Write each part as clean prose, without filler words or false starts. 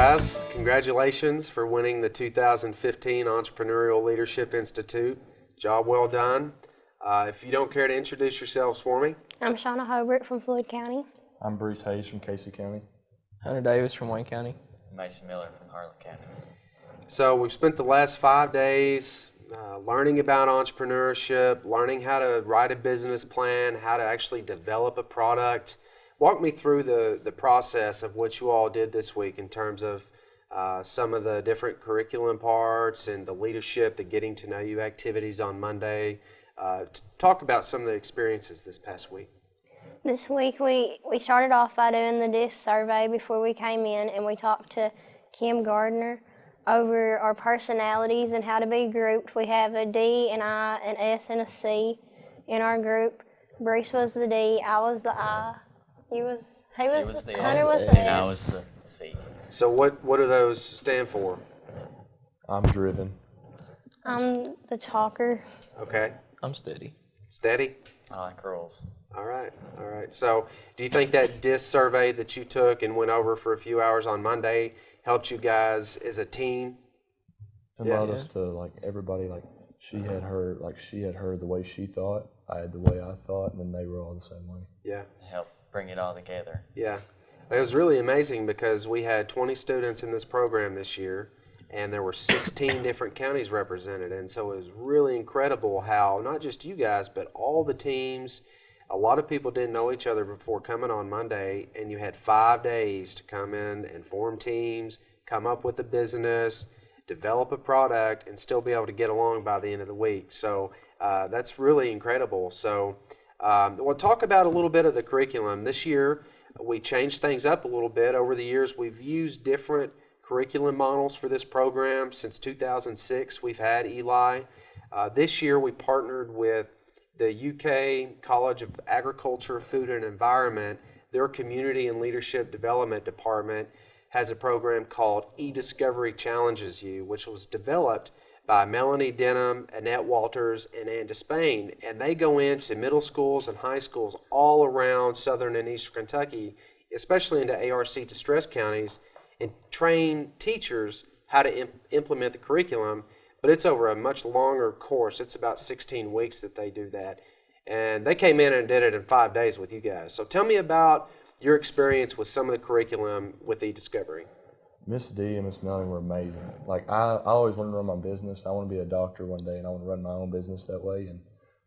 guys. Congratulations for winning the 2015 Entrepreneurial Leadership Institute. Job well done. If you don't care to introduce yourselves for me. I'm Shauna Hobart from Floyd County. I'm Bruce Hayes from Casey County. Hunter Davis from Wayne County. Mason Miller from Harlan County. So we've spent the last 5 days learning about entrepreneurship, learning how to write a business plan, how to actually develop a product. Walk me through the process of what you all did this week in terms of some of the different curriculum parts and the leadership, the getting to know you activities on Monday. Talk about some of the experiences this past week. This week we started off by doing the DISC survey before we came in, and we talked to Kim Gardner over our personalities and how to be grouped. We have a D, an I, an S, and a C in our group. Bruce was the D, I was the I. Hunter was the and I S. was the C. So what do those stand for? I'm driven. I'm the talker. Okay. I'm steady. Steady? I like curls. All right. So do you think that DISC survey that you took and went over for a few hours on Monday helped you guys as a team? Allowed us to, everybody, she had heard the way she thought, I had the way I thought, and then they were all the same way. Yeah. Help bring it all together. Yeah. It was really amazing because we had 20 students in this program this year, and there were 16 different counties represented. And so it was really incredible how not just you guys, but all the teams, a lot of people didn't know each other before coming on Monday, and you had 5 days to come in and form teams, come up with a business, develop a product, and still be able to get along by the end of the week. So that's really incredible. So we'll talk about a little bit of the curriculum. This year, we changed things up a little bit. Over the years, we've used different curriculum models for this program. Since 2006, we've had ELI. This year, we partnered with the UK College of Agriculture, Food and Environment. Their Community and Leadership Development Department has a program called eDiscovery Challenges You, which was developed by Melanie Denham, Annette Walters, and Ann Despain. And they go into middle schools and high schools all around southern and eastern Kentucky, especially into ARC distress counties, and train teachers how to implement the curriculum. But it's over a much longer course. It's about 16 weeks that they do that. And they came in and did it in 5 days with you guys. So tell me about your experience with some of the curriculum with eDiscovery. Miss D and Miss Melanie were amazing. I always wanted to run my business. I want to be a doctor one day, and I want to run my own business that way. And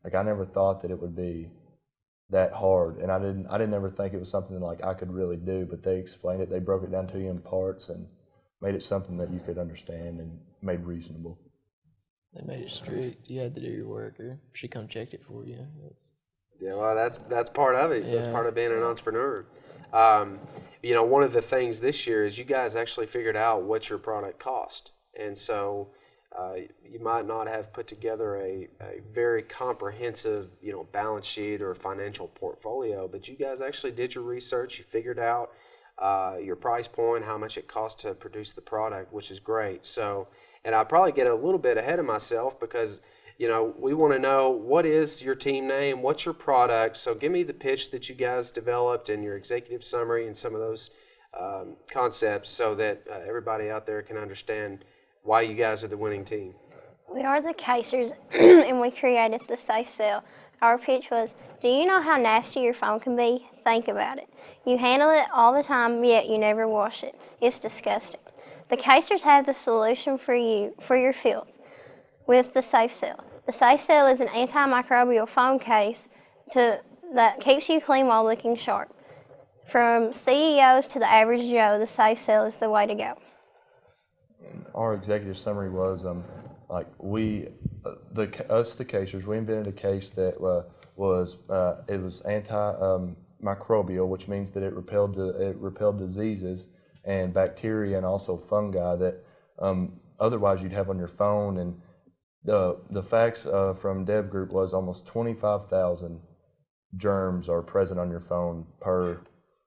I never thought that it would be that hard, and I didn't ever think it was something that I could really do. But they explained it. They broke it down to you in parts and made it something that you could understand and made reasonable. They made it strict. You had to do your work, or she come checked it for you. Yeah, well, that's part of it. Yeah. That's part of being an entrepreneur. One of the things this year is you guys actually figured out what your product cost. And so you might not have put together a very comprehensive, balance sheet or financial portfolio, but you guys actually did your research. You figured out your price point, how much it costs to produce the product, which is great. So, and I'll probably get a little bit ahead of myself because we want to know, what is your team name? What's your product? So give me the pitch that you guys developed and your executive summary and some of those concepts so that everybody out there can understand why you guys are the winning team. We are the Casers, and we created the Safe Cell. Our pitch was, do you know how nasty your phone can be? Think about it. You handle it all the time, yet you never wash it. It's disgusting. The Casers have the solution for you, for your filth, with the Safe Cell. The Safe Cell is an antimicrobial phone case that keeps you clean while looking sharp. From CEOs to the average Joe, the Safe Cell is the way to go. Our executive summary was, the Casers, we invented a case that was antimicrobial, which means that it repelled diseases and bacteria and also fungi that otherwise you'd have on your phone. And the facts from Deb Group was almost 25,000 germs are present on your phone per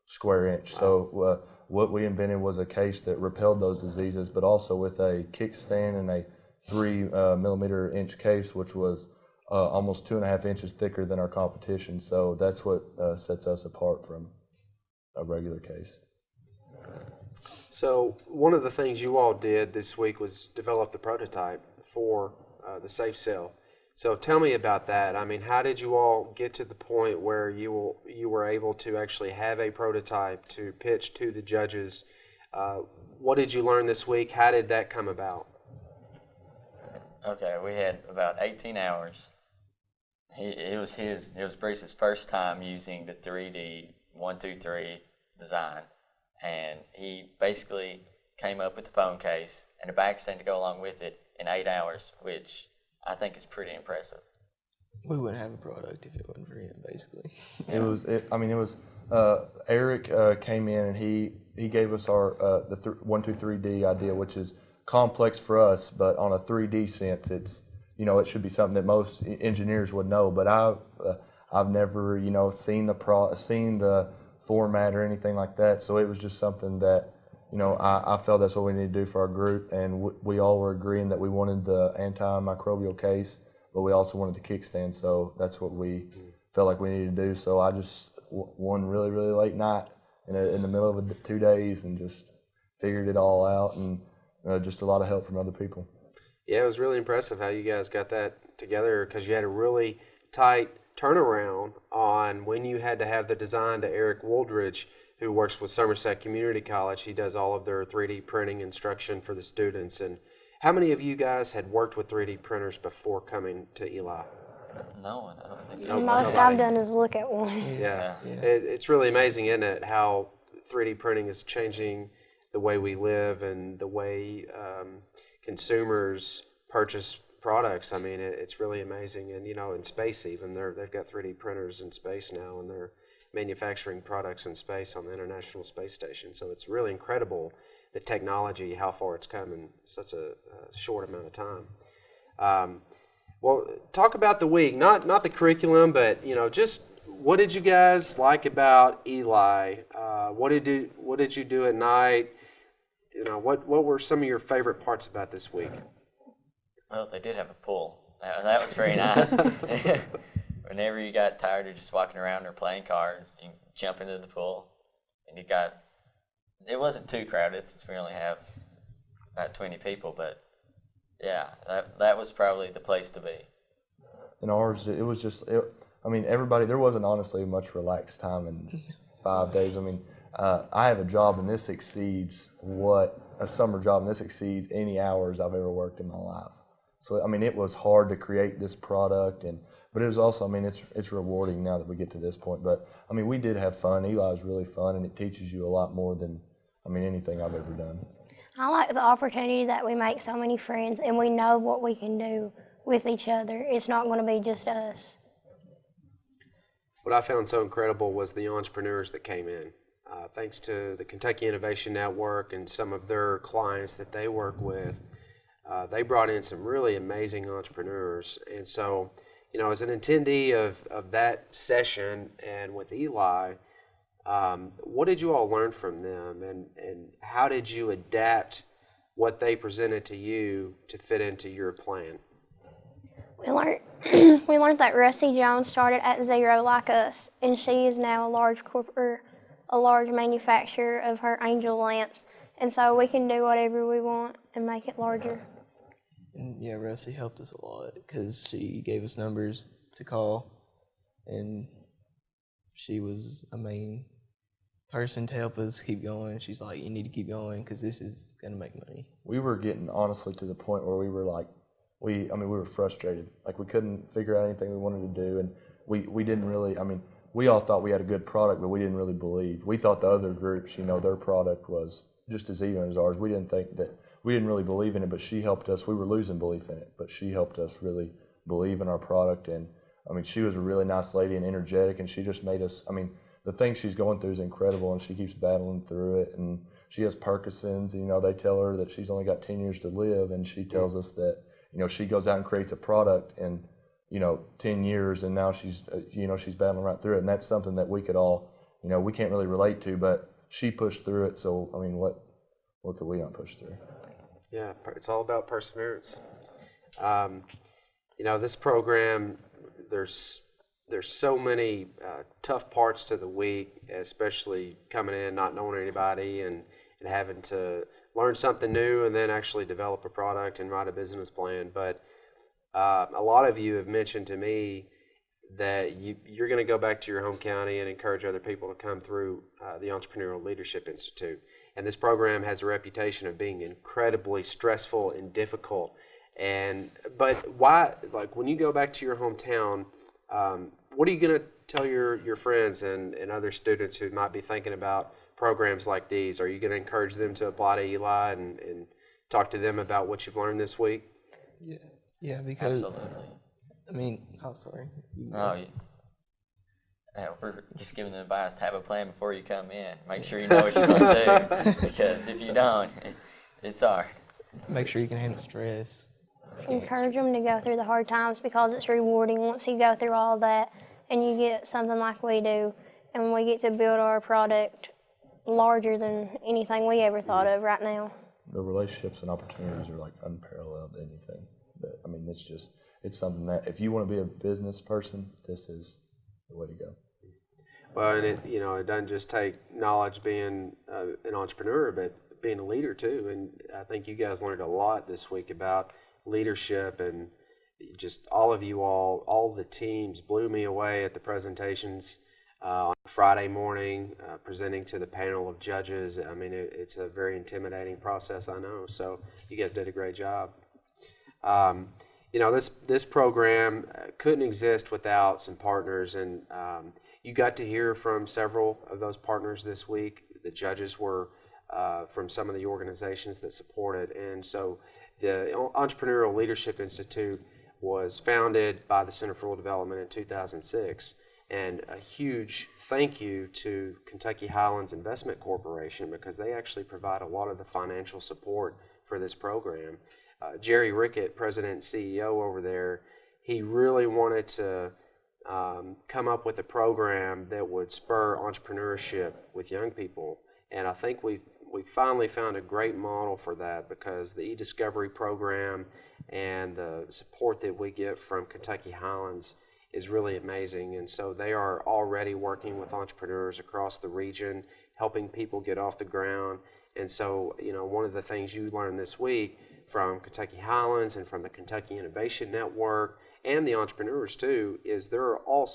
square inch. Wow. So what we invented was a case that repelled those diseases, but also with a kickstand and a 3 millimeter inch case, which was almost 2.5 inches thicker than our competition. So that's what sets us apart from a regular case. So one of the things you all did this week was develop the prototype for the safe cell. So tell me about that. I mean, how did you all get to the point where you were able to actually have a prototype to pitch to the judges? What did you learn this week? How did that come about? Okay, we had about 18 hours. It was Bruce's first time using the 3D 1, 2, 3 design, and he basically came up with the phone case and a backstand to go along with it in 8 hours, which I think is pretty impressive. We wouldn't have a product if it wasn't for him, basically. Eric came in and he gave us our 1, 2, 3D idea, which is complex for us, but on a 3D sense, it's, it should be something that most engineers would know. But I've never, seen the format or anything like that. So it was just something that, I felt that's what we need to do for our group, and we all were agreeing that we wanted the antimicrobial case, but we also wanted the kickstand. So that's what we felt like we needed to do. So I just one really, really late night in the middle of 2 days and just figured it all out, and just a lot of help from other people. Yeah, it was really impressive how you guys got that together, because you had a really tight turnaround on when you had to have the design to Eric Wooldridge, who works with Somerset Community College. He does all of their 3D printing instruction for the students. And how many of you guys had worked with 3D printers before coming to ELI? No one, I don't think The so. most I've done is look at one. Yeah. Yeah. It's really amazing, isn't it, how 3D printing is changing the way we live and the way consumers purchase products. I mean, it's really amazing. And, in space even, they've got 3D printers in space now, and they're manufacturing products in space on the International Space Station. So it's really incredible, the technology, how far it's come in such a short amount of time. Well, talk about the week, not the curriculum, but just what did you guys like about ELI? What did you do at night? What were some of your favorite parts about this week? Well, they did have a pool. That was very nice. Whenever you got tired of just walking around or playing cards, you jump into the pool, and it wasn't too crowded since we only have about 20 people, but yeah, that was probably the place to be. In ours, it was just, everybody, there wasn't honestly much relaxed time in 5 days. I have a job, and this exceeds a summer job, and this exceeds any hours I've ever worked in my life. So, it was hard to create this product, but it was also, it's rewarding now that we get to this point. But, we did have fun. ELI is really fun, and it teaches you a lot more than, anything I've ever done. I like the opportunity that we make so many friends and we know what we can do with each other. It's not going to be just us. What I found so incredible was the entrepreneurs that came in. Thanks to the Kentucky Innovation Network and some of their clients that they work with, they brought in some really amazing entrepreneurs. And so, as an attendee of that session and with ELI, what did you all learn from them, and how did you adapt what they presented to you to fit into your plan? We learned that Russie Jones started at zero like us, and she is now a large manufacturer of her angel lamps, and so we can do whatever we want and make it larger. And yeah, Russie helped us a lot because she gave us numbers to call, and she was a main person to help us keep going. She's like, you need to keep going because this is going to make money. We were getting honestly to the point where we were like, we were frustrated. Like, we couldn't figure out anything we wanted to do, and we didn't really, we all thought we had a good product, but we didn't really believe. We thought the other groups, their product was just as even as ours. We didn't really believe in it, but she helped us. We were losing belief in it, but she helped us really believe in our product. And she was a really nice lady and energetic, and she just made us, the thing she's going through is incredible, and she keeps battling through it. And she has Parkinson's, they tell her that she's only got 10 years to live, and she tells us that, she goes out and creates a product in, 10 years, and now she's battling right through it. And that's something that we could all, we can't really relate to, but she pushed through it. So, what could we not push through? Yeah, it's all about perseverance. This program, there's so many tough parts to the week, especially coming in, not knowing anybody, and and having to learn something new and then actually develop a product and write a business plan. But a lot of you have mentioned to me that you're going to go back to your home county and encourage other people to come through the Entrepreneurial Leadership Institute. And this program has a reputation of being incredibly stressful and difficult. But why, like when you go back to your hometown, what are you going to tell your friends and other students who might be thinking about programs like these? Are you going to encourage them to apply to ELI and talk to them about what you've learned this week? Yeah, because Absolutely. I mean, oh sorry. Oh, yeah, we're just giving them advice to have a plan before you come in. Make sure you know what you're going to do, because if you don't, it's hard. Make sure you can handle stress. Encourage them to go through the hard times because it's rewarding once you go through all that and you get something like we do and we get to build our product larger than anything we ever thought of right now. The relationships and opportunities are like unparalleled to anything. I mean, it's something that if you want to be a business person, this is the way to go. Well, and it doesn't just take knowledge being an entrepreneur, but being a leader too. And I think you guys learned a lot this week about leadership, and just all the teams blew me away at the presentations on Friday morning, presenting to the panel of judges. I mean, it's a very intimidating process, I know. So you guys did a great job. This program couldn't exist without some partners, and you got to hear from several of those partners this week. The judges were from some of the organizations that support it, and so the Entrepreneurial Leadership Institute was founded by the Center for Rural Development in 2006, and a huge thank you to Kentucky Highlands Investment Corporation, because they actually provide a lot of the financial support for this program. Jerry Rickett, President and CEO over there, he really wanted to come up with a program that would spur entrepreneurship with young people. And I think we finally found a great model for that, because the e-discovery program and the support that we get from Kentucky Highlands is really amazing. And so they are already working with entrepreneurs across the region, helping people get off the ground. And so, one of the things you learned this week from Kentucky Highlands and from the Kentucky Innovation Network and the entrepreneurs too, is there are all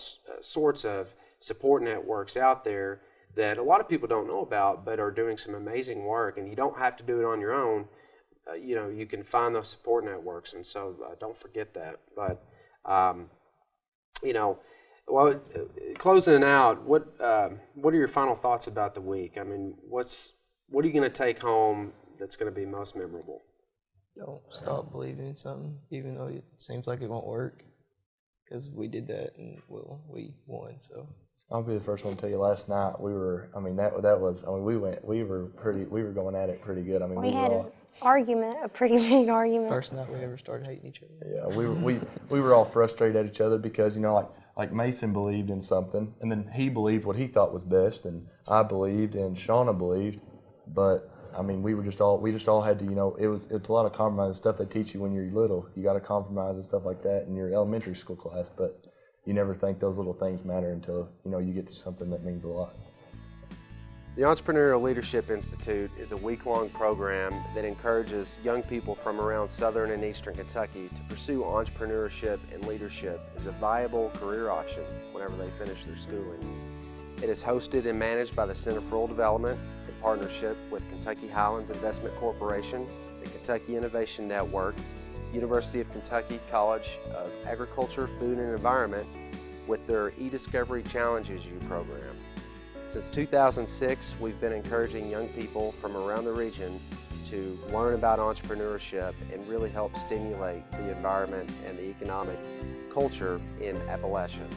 sorts of support networks out there that a lot of people don't know about, but are doing some amazing work. And you don't have to do it on your own. You can find those support networks, and so don't forget that. But closing it out, what are your final thoughts about the week? I mean, what are you going to take home that's going to be most memorable? Don't stop believing in something, even though it seems like it won't work, because we did that and we won. So I'll be the first one to tell you. Last night we were going at it pretty good. I mean, We had a pretty big argument. first night we ever started hating each other. Yeah, we were all frustrated at each other because like Mason believed in something, and then he believed what he thought was best, and I believed, and Shauna believed, but I mean, we just all had to, it's a lot of compromise stuff they teach you when you're little. You got to compromise and stuff like that in your elementary school class, but you never think those little things matter until, you get to something that means a lot. The Entrepreneurial Leadership Institute is a week-long program that encourages young people from around southern and eastern Kentucky to pursue entrepreneurship and leadership as a viable career option whenever they finish their schooling. It is hosted and managed by the Center for Rural Development in partnership with Kentucky Highlands Investment Corporation, the Kentucky Innovation Network, University of Kentucky College of Agriculture, Food and Environment, with their e-discovery Challenges You program. Since 2006, we've been encouraging young people from around the region to learn about entrepreneurship and really help stimulate the environment and the economic culture in Appalachia.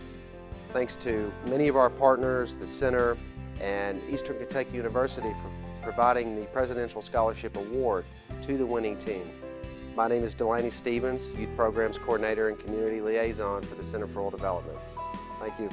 Thanks to many of our partners, the Center and Eastern Kentucky University, for providing the Presidential Scholarship Award to the winning team. My name is Delaney Stevens, Youth Programs Coordinator and Community Liaison for the Center for Rural Development. Thank you.